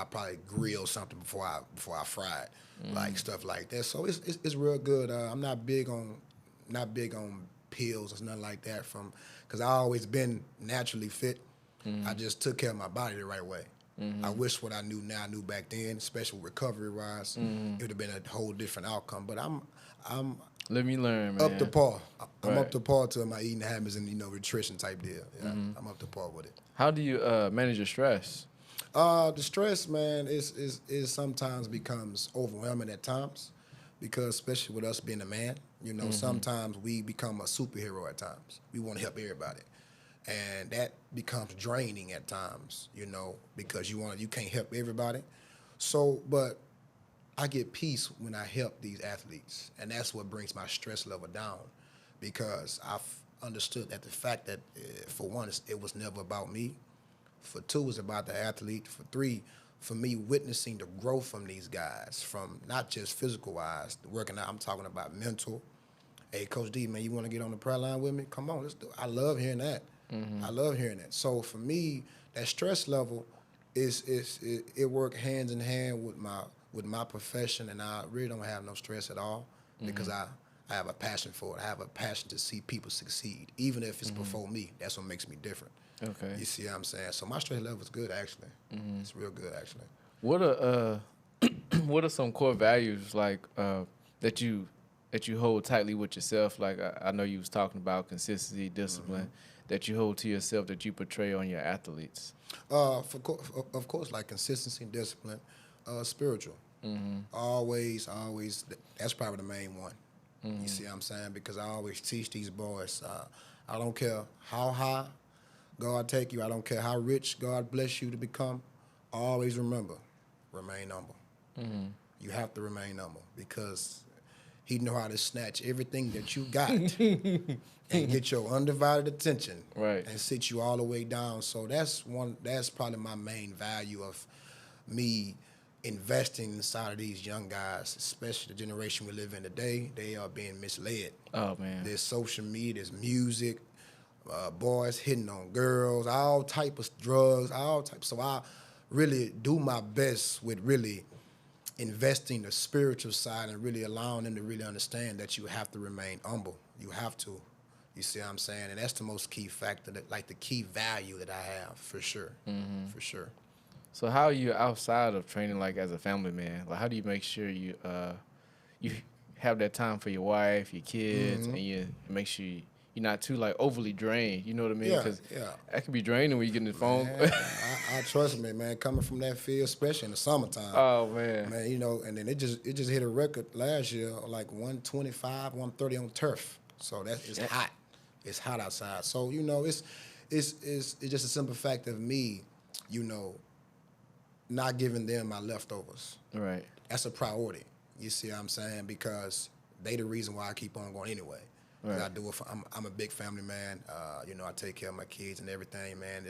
probably grill something before I fry it, like stuff like that. So it's real good. I'm not big on pills or nothing like that because I always been naturally fit. I just took care of my body the right way. I wish what I knew now I knew back then, especially recovery-wise. It would have been a whole different outcome. But I'm let me learn, man. Up to par. I'm up to par to my eating habits and nutrition type deal. Yeah, I'm up to par with it. How do you manage your stress? The stress, man, is sometimes becomes overwhelming at times because especially with us being a man, sometimes we become a superhero at times. We want to help everybody. And that becomes draining at times, because you can't help everybody. So, but I get peace when I help these athletes, and that's what brings my stress level down, because I've understood that the fact that, for one, it was never about me. For two, it's about the athlete. For three, for me, witnessing the growth from these guys, from not just physical-wise, working out, I'm talking about mental. Hey, Coach D, man, you want to get on the prayer line with me? Come on, let's do it. I love hearing that. I love hearing that. So for me, that stress level it work hands in hand with my profession, and I really don't have no stress at all because I have a passion for it. I have a passion to see people succeed, even if it's before me. That's what makes me different. Okay. You see what I'm saying? So my stress level is good, actually. It's real good, actually. What are some core values like that you hold tightly with yourself? Like I know you was talking about consistency, discipline. That you hold to yourself that you portray on your athletes? Of course, like consistency, discipline, spiritual. Always, that's probably the main one. You see what I'm saying? Because I always teach these boys, I don't care how high God take you, I don't care how rich God bless you to become, always remember, remain humble. You have to remain humble because He know how to snatch everything that you got and get your undivided attention, right, and sit you all the way down. So that's probably my main value of me investing inside of these young guys, especially the generation we live in today. They are being misled. Oh man, there's social media, there's music, boys hitting on girls, all type of drugs, all type. So I really do my best with really investing the spiritual side and really allowing them to really understand that you have to remain humble. You have to. You see what I'm saying? And that's the most key factor, that like the key value that I have, for sure. For sure. So how are you outside of training, like as a family man? Like how do you make sure you have that time for your wife, your kids, and you make sure you're not too like overly drained? You know what I mean? Yeah, Because yeah. that can be draining when you get in the phone. Man, I trust me, man. Coming from that field, especially in the summertime. Oh man. Man, you know, and then it just hit a record last year, like 125, 130 on turf. So it's hot. It's hot outside. So you know, it's just a simple fact of me, you know, not giving them my leftovers. Right. That's a priority. You see what I'm saying? Because they the reason why I keep on going anyway. Right. I do it. I'm a big family man. You know, I take care of my kids and everything, man.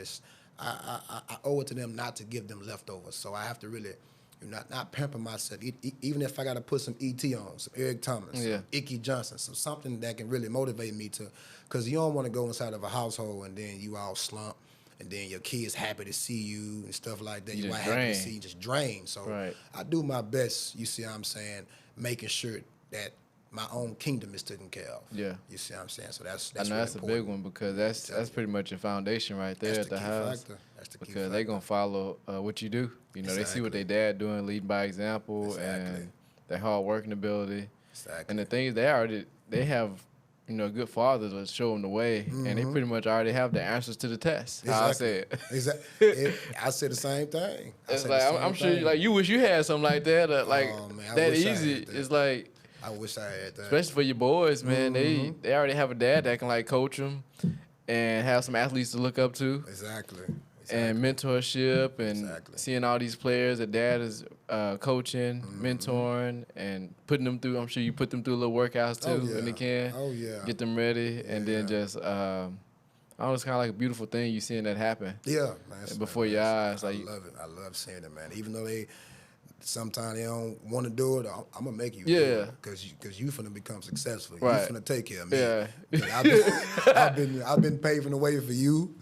I owe it to them not to give them leftovers. So I have to really, not pamper myself. Even if I got to put some ET on, some Eric Thomas, some Icky Johnson, something that can really motivate me to, because you don't want to go inside of a household and then you all slump, and then your kids happy to see you and stuff like that. You might happy to see you just drain. So I do my best. You see what I'm saying? Making sure that my own kingdom is taken care of. Yeah. You see what I'm saying? So that's I know really that's important. A big one, because that's pretty much your foundation right there that's at the house. Factor. That's the key because factor. They're going to follow what you do. You know, they see what their dad doing, leading by example, and their hard working ability. Exactly. And the thing is, they have, good fathers that show them the way, and they pretty much already have the answers to the test. Exactly. How I say it. Exactly. I said the same thing. It's like I'm sure you wish you had something like that, that easy. It's like, I wish I had that. Especially for your boys, man. They already have a dad that can like coach them and have some athletes to look up to. Exactly. And mentorship and seeing all these players that dad is coaching, mentoring, and putting them through. I'm sure you put them through little workouts too when they can. Oh yeah. Get them ready, and then just I don't know, it's kind of like a beautiful thing you seeing that happen. Yeah, man. Before your eyes. I love it. I love seeing it, man. Even though sometimes they don't want to do it, I'm gonna make you do it, because you finna become successful. Right. You finna take care of me. Yeah. I've been paving the way for you.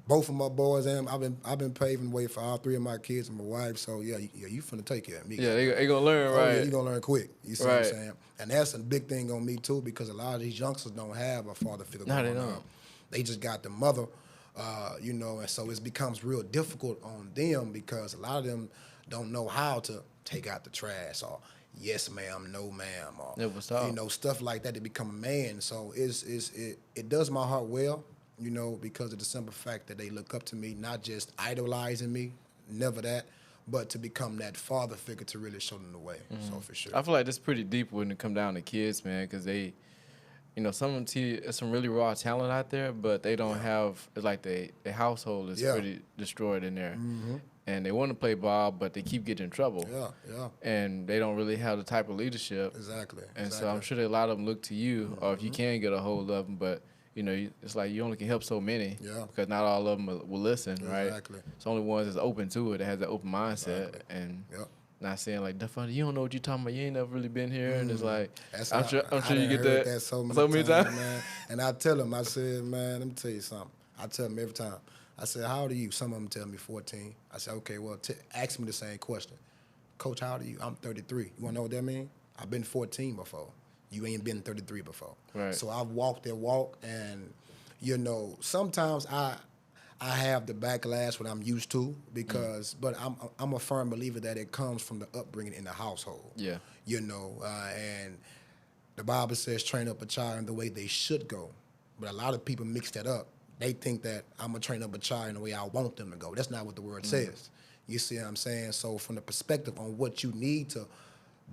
Both of my boys, and I've been paving the way for all three of my kids and my wife. So you finna take care of me. Yeah, they gonna learn, right? Yeah, you gonna learn quick. You see what I'm saying? And that's a big thing on me too, because a lot of these youngsters don't have a father figure. No, they don't. They just got the mother, and so it becomes real difficult on them, because a lot of them don't know how to take out the trash, or yes ma'am, no ma'am, or stuff like that to become a man. So it does my heart well, because of the simple fact that they look up to me, not just idolizing me, never that, but to become that father figure to really show them the way. So for sure. I feel like that's pretty deep when it come down to kids, man, because they, some of them see some really raw talent out there, but they don't have, it's like their household is pretty destroyed in there. And they want to play ball, but they keep getting in trouble. Yeah. And they don't really have the type of leadership. Exactly. And so I'm sure that a lot of them look to you, or if you can get a hold of them, but it's like you only can help so many, because not all of them will listen, right? Exactly. It's only ones that's open to it, that has that open mindset, and not saying like, Delfonte, you don't know what you're talking about. You ain't never really been here, and it's like, I'm sure you get that so many times, man. And I tell them, I said, man, let me tell you something. I tell them every time. I said, how old are you? Some of them tell me 14. I said, okay, well, ask me the same question. Coach, how old are you? I'm 33. You want to know what that means? I've been 14 before. You ain't been 33 before. Right. So I've walked that walk, and, sometimes I have the backlash what I'm used to, because, but I'm a firm believer that it comes from the upbringing in the household. Yeah. And the Bible says train up a child in the way they should go. But a lot of people mix that up. They think that I'm going to train up a child in the way I want them to go. That's not what the word says. You see what I'm saying? So from the perspective on what you need to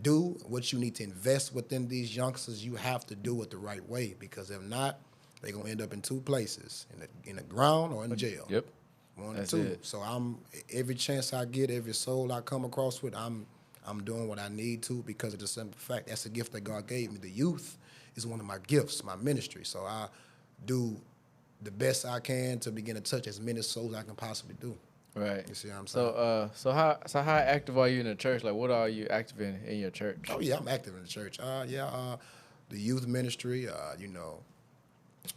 do, what you need to invest within these youngsters, you have to do it the right way, because if not, they're going to end up in two places, in the ground or in jail. Yep. One or two. It. So every chance I get, every soul I come across with, I'm doing what I need to, because of the simple fact that's a gift that God gave me. The youth is one of my gifts, my ministry. So I do the best I can to begin to touch as many souls I can possibly do. Right. You see what I'm saying? So how active are you in the church? Like, what are you active in your church? Oh yeah, I'm active in the church. The youth ministry.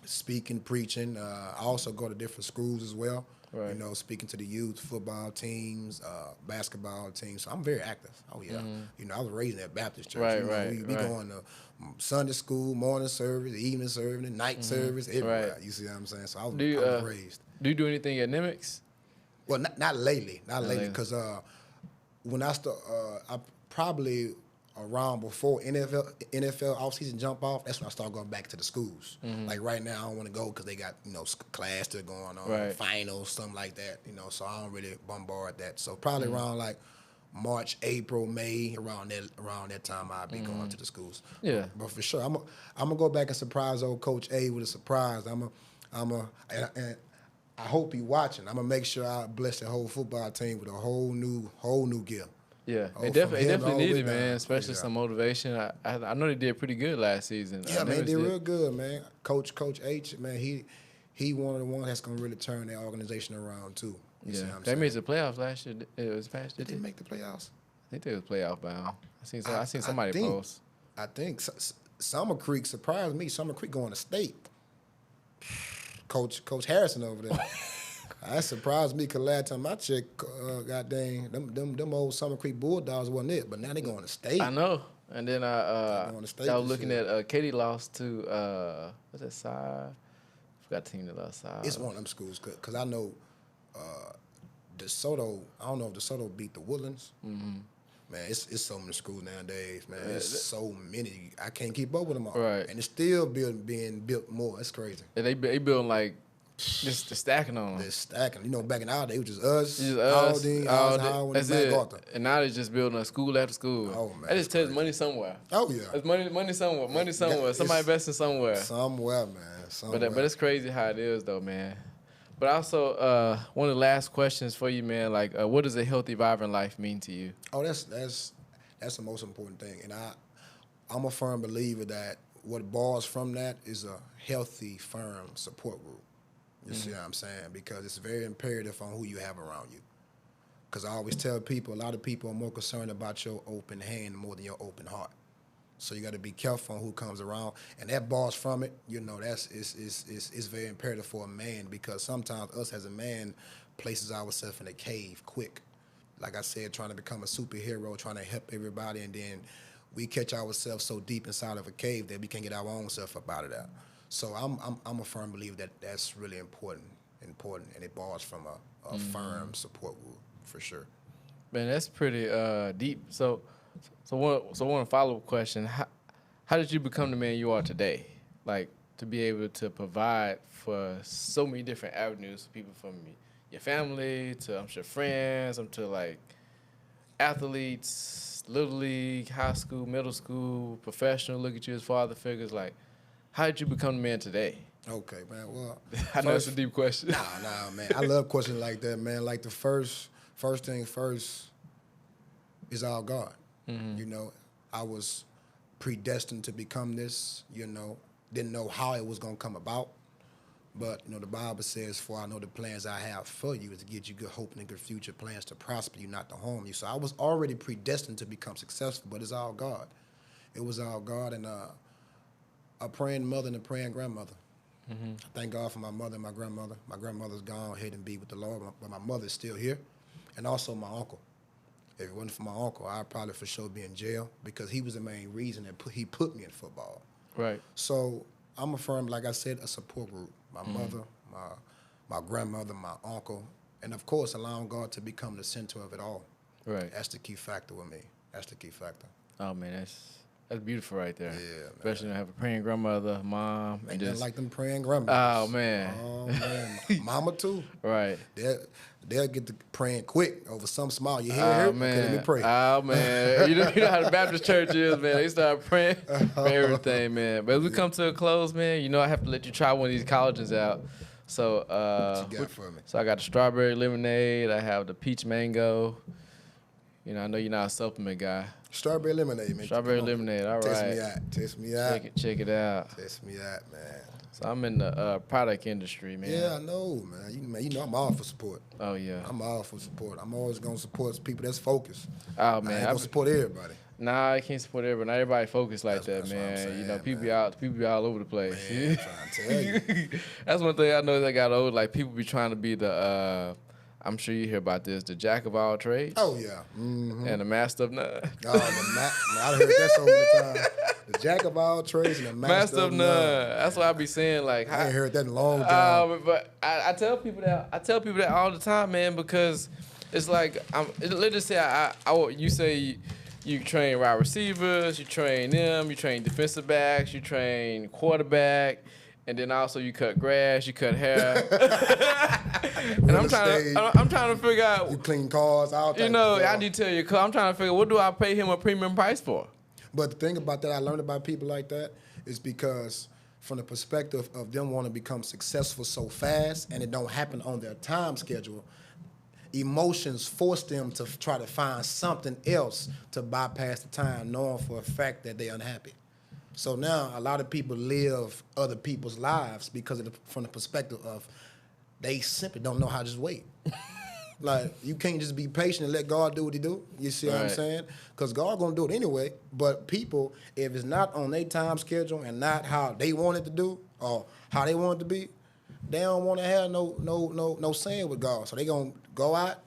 Speaking, preaching. I also go to different schools as well. Right. You know, speaking to the youth, football teams, basketball teams. So I'm very active. Oh, yeah. You know, I was raised in that Baptist church. Right, you know, right, we right. going to Sunday school, morning service, evening service, night service, everywhere. Right. You see what I'm saying? So I Do you, was raised. Do you do anything at Nimics? Well, not lately. Not lately, lately. because when I start, I probably around before NFL offseason jump off, that's when I start going back to the schools. Like right now, I don't want to go because they got, you know, class still going on, Right. finals, something like that, you know, so I don't really bombard that. So probably around like March, April, May, around that time, I'll be going to the schools. Yeah. But for sure, I'm gonna go back and surprise old Coach A with a surprise. And I hope he watching. I'm gonna make sure I bless the whole football team with a whole new gear. Yeah, Oh, it from definitely him all the way needed, man. down. Especially Yeah. some motivation. I know they did pretty good last season. Yeah, man, Nimics they did real good, man. Coach H, man, he one of the ones that's gonna really turn their organization around too. You see Yeah, what I'm they saying? made the playoffs last year. It was past year. Did they make the playoffs? I think they was playoff bound. I seen somebody think- post. I think Summer Creek surprised me. Summer Creek going to state. Coach Harrison over there. That surprised me because last time I checked, god dang, them old Summer Creek Bulldogs wasn't it, but now they going to state. I know. And then They're going to state I was this looking year. at Katie lost to what's that side? Forgot the team that lost side. It's one of them schools because I know DeSoto. I don't know if DeSoto beat the Woodlands. Man, it's so many schools nowadays, man. It's so many. I can't keep up with them all. Right. And it's still being built more. It's crazy. And they building like just stacking on them. They're stacking. You know, back in our day, it was just us, Just us, Aldine, all and MacArthur. And now they're just building a school after school. Oh, man, That just it's tells crazy. money somewhere. Oh, yeah. It's money somewhere. Money somewhere. it's- Somebody investing somewhere. Somewhere, man. Somewhere. But it's crazy how it is though, man. But also, one of the last questions for you, man. Like, what does a healthy, vibrant life mean to you? Oh, that's the most important thing. And I'm a firm believer that what borrows from that is a healthy, firm support group. You see what I'm saying? Because it's very imperative on who you have around you. Because I always tell people, a lot of people are more concerned about your open hand more than your open heart. So you got to be careful on who comes around, and that borrows from it. You know, it's very imperative for a man because sometimes us as a man places ourselves in a cave quick. Like I said, trying to become a superhero, trying to help everybody, and then we catch ourselves so deep inside of a cave that we can't get our own self up out of that. So I'm a firm believer that that's really important, and it borrows from a firm support group for sure. Man, that's pretty deep. So one follow-up question: How did you become the man you are today? Like to be able to provide for so many different avenues for people from your family to I'm sure friends, to like athletes, little league, high school, middle school, professional. Look at you as father figures. Like, how did you become the man today? Okay, man. Well, I know it's a deep question. Nah, man. I love questions like that, man. Like the first thing first is all God. You know, I was predestined to become this, you know, didn't know how it was going to come about. But, you know, the Bible says, for I know the plans I have for you is to give you good hope and a good future, plans to prosper you, not to harm you. So I was already predestined to become successful, but it's all God. It was all God and a praying mother and a praying grandmother. I thank God for my mother and my grandmother. My grandmother's gone ahead and be with the Lord, but my mother's still here, and also my uncle. If it wasn't for my uncle, I'd probably for sure be in jail because he was the main reason that he put me in football. Right. So I'm a firm, like I said, a support group. My mother, my grandmother, my uncle, and of course allowing God to become the center of it all. Right. That's the key factor with me. That's the key factor. Oh man, that's beautiful right there. Yeah, man. Especially to have a praying grandmother, mom, Ain't and nothing just like them praying grandmothers. Oh man. Oh man, mama too. Right. They'll get to praying quick over some small. You hear Oh her? man. Okay, let me pray. Oh man. You know how the Baptist church is, man. They start praying for everything, man. But as we come to a close, man, you know I have to let you try one of these collagens out. So What you got for me? So I got the strawberry lemonade, I have the peach mango. You know, I know you're not a supplement guy. Strawberry lemonade, man. Strawberry Come on. lemonade, all Test right. me out. Test me out. Check it out. Test me out, man. So I'm in the product industry, man. Yeah, I know, man. You know I'm all for support. Oh yeah. I'm all for support. I'm always gonna support people that's focused. Oh I man. ain't gonna support everybody. Nah, I can't support everybody. Not everybody focused like That's what I'm man. saying, You know, people man. be all over the place. Man, I'm trying to tell you. That's one thing I know that got old. Like people be trying to be the. I'm sure you hear about this. The jack of all trades. Oh yeah. Mm-hmm. And the master of none. Oh, I heard that so many times. The jack of all trades and the master of none. That's what I be saying. Like I ain't heard that in a long time. But I tell people that. I tell people that all the time, man, because it's like let's just say you say you train wide receivers, you train them, you train defensive backs, you train quarterback. And then also you cut grass, you cut hair, and I'm trying to figure out. You clean cars, all. You know, I need to tell you, I'm trying to figure what do I pay him a premium price for. But the thing about that, I learned about people like that is because from the perspective of them wanting to become successful so fast, and it don't happen on their time schedule. Emotions force them to try to find something else to bypass the time, knowing for a fact that they're unhappy. So now a lot of people live other people's lives because from the perspective of they simply don't know how to just wait. Like, you can't just be patient and let God do what he do. You see what I'm saying? Because God going to do it anyway. But people, if it's not on their time schedule and not how they want it to do or how they want it to be, they don't want to have no saying with God. So they going to go out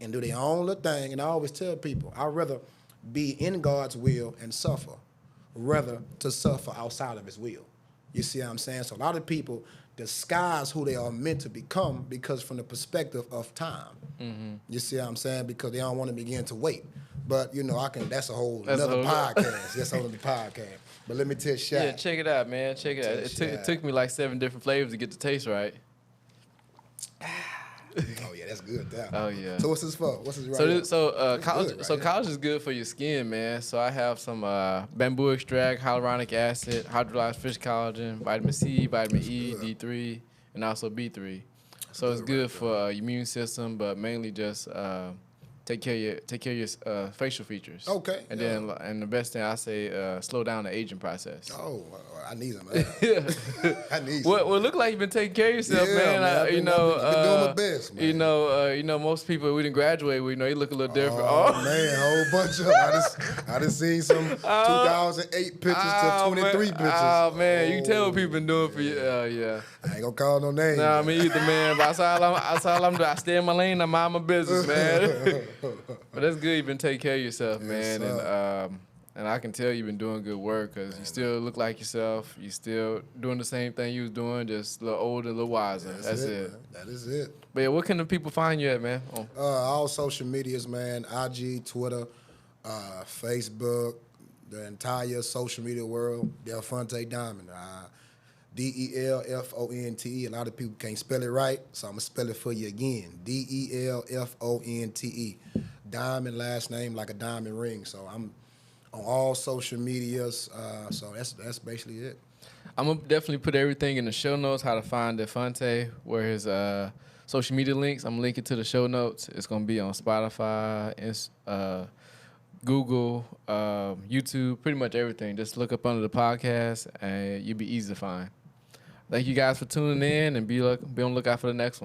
and do their own little thing. And I always tell people, I'd rather be in God's will and suffer rather to suffer outside of his will. You see what I'm saying? So a lot of people disguise who they are meant to become because from the perspective of time. Mm-hmm. You see what I'm saying? Because they don't want to begin to wait. But, you know, that's a whole another podcast. That's a whole other podcast. But let me tell you, Yeah, check it out, man. Check it out. It took me like 7 different flavors to get the taste right. Oh yeah, that's good. Oh yeah. So what's this for? What's this right college. Right so college is good for your skin, man. So I have some bamboo extract, hyaluronic acid, hydrolyzed fish collagen, vitamin C, vitamin E, D3, and also B3. So it's good for your immune system, but mainly just take care of your facial features. Okay. And then the best thing I say, slow down the aging process. Oh, I need them. I need. Well, look like you've been taking care of yourself, man. I've been doing my best, man. You know, most people we didn't graduate. We know you look a little different. Oh man, a whole bunch of. I just seen some 2008 pictures to 23 pictures. Oh man, you can tell what people been doing for you. Yeah. I ain't gonna call no names. Nah, me either, man. But that's all I'm doing. I stay in my lane. I mind my business, man. But that's good. You've been taking care of yourself, man. And I can tell you've been doing good work because you still look like yourself. You still doing the same thing you was doing, just a little older, a little wiser. That's it. Man. That is it. But yeah, what can the people find you at, man? All social medias, man. IG, Twitter, Facebook, the entire social media world. Delfonte Diamond. Delfonte. A lot of people can't spell it right, so I'm going to spell it for you again. Delfonte. Diamond, last name like a diamond ring. So I'm on all social medias. So that's basically it. I'm going to definitely put everything in the show notes, how to find Delfonte, where his social media links. I'm linking to the show notes. It's going to be on Spotify, Google, YouTube, pretty much everything. Just look up under the podcast, and you'll be easy to find. Thank you guys for tuning in, and be on the lookout for the next one.